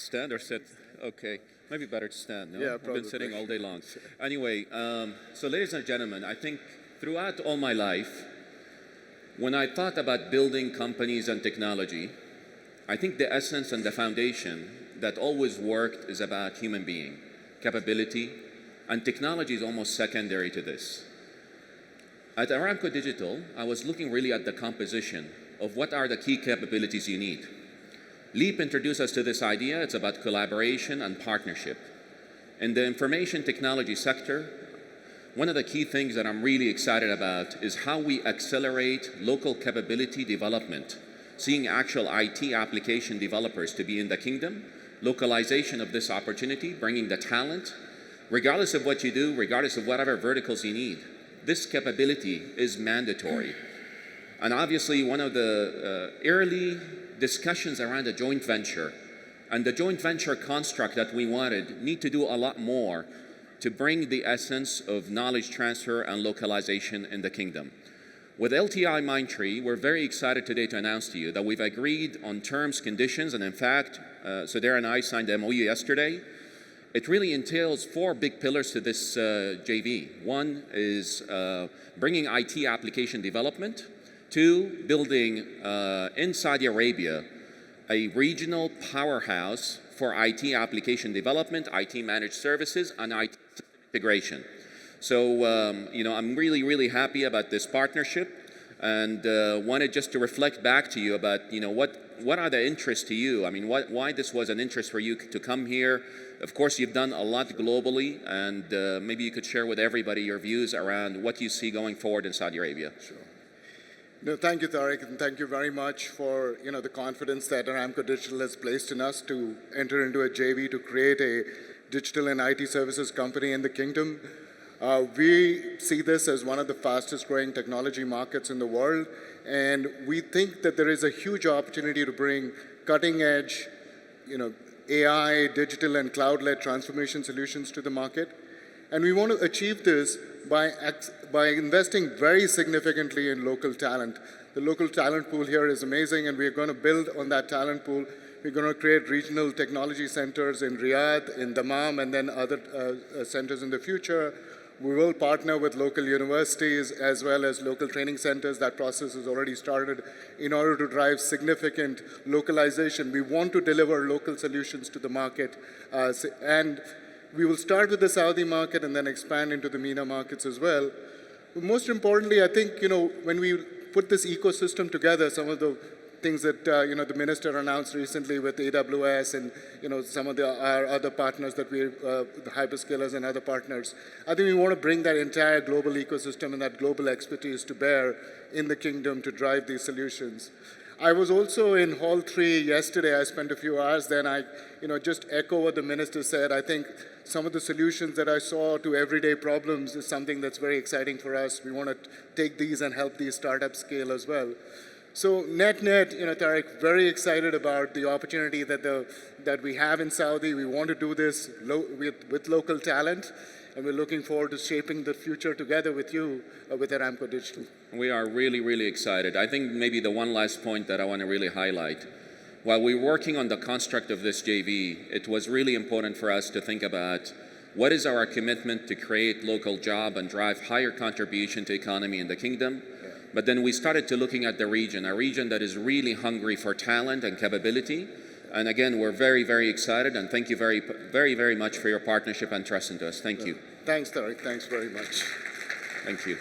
stand or sit? Okay, maybe better to stand, no? Yeah, I've probably. been sitting all day long. Anyway, so ladies and gentlemen, I think throughout all my life, when I thought about building companies and technology, I think the essence and the foundation that always worked is about human being, capability, and technology is almost secondary to this. At Aramco Digital, I was looking really at the composition of what are the key capabilities you need. Leap introduced us to this idea. It's about collaboration and partnership. In the information technology sector, one of the key things that I'm really excited about is how we accelerate local capability development, seeing actual IT application developers to be in the kingdom, localization of this opportunity, bringing the talent, regardless of what you do, regardless of whatever verticals you need. This capability is mandatory. And obviously, one of the early discussions around a joint venture and the joint venture construct that we wanted need to do a lot more to bring the essence of knowledge transfer and localization in the kingdom. With LTI Mindtree, we're very excited today to announce to you that we've agreed on terms, conditions, and in fact, Sudhir and I signed the MOU yesterday. It really entails 4 big pillars to this JV. One is bringing IT application development. 2, building in Saudi Arabia a regional powerhouse for IT application development, IT managed services, and IT integration. So, I'm really, really happy about this partnership and wanted just to reflect back to you about, what are the interests to you? I mean, why this was an interest for you to come here. Of course, you've done a lot globally, and maybe you could share with everybody your views around what you see going forward in Saudi Arabia. Sure. No, thank you, Tariq, and thank you very much for the confidence that Aramco Digital has placed in us to enter into a JV to create a digital and IT services company in the kingdom. We see this as one of the fastest growing technology markets in the world, and we think that there is a huge opportunity to bring cutting edge, AI, digital and cloud-led transformation solutions to the market. And we want to achieve this by investing very significantly in local talent. The local talent pool here is amazing, and we're going to build on that talent pool. We're going to create regional technology centers in Riyadh, in Dammam, and then other centers in the future. We will partner with local universities as well as local training centers. That process has already started in order to drive significant localization. We want to deliver local solutions to the market, and we will start with the Saudi market and then expand into the MENA markets as well. But most importantly, I think, when we put this ecosystem together, some of the things that, the minister announced recently with AWS and, some of our other partners that the hyperscalers and other partners, I think we want to bring that entire global ecosystem and that global expertise to bear in the kingdom to drive these solutions. I was also in Hall 3 yesterday. I spent a few hours there, and I, just echo what the minister said. I think some of the solutions that I saw to everyday problems is something that's very exciting for us. We want to take these and help these startups scale as well. So net-net, Tariq, very excited about the opportunity that we have in Saudi. We want to do this with local talent, and we're looking forward to shaping the future together with you, with Aramco Digital. We are really, really excited. I think maybe the one last point that I want to really highlight, while we're working on the construct of this JV, it was really important for us to think about what is our commitment to create local job and drive higher contribution to economy in the kingdom. But then we started to looking at the region, a region that is really hungry for talent and capability. And again, we're very, very excited, and thank you very, very, very much for your partnership and trust into us. Thank you. Thanks, Tariq. Thanks very much. Thank you.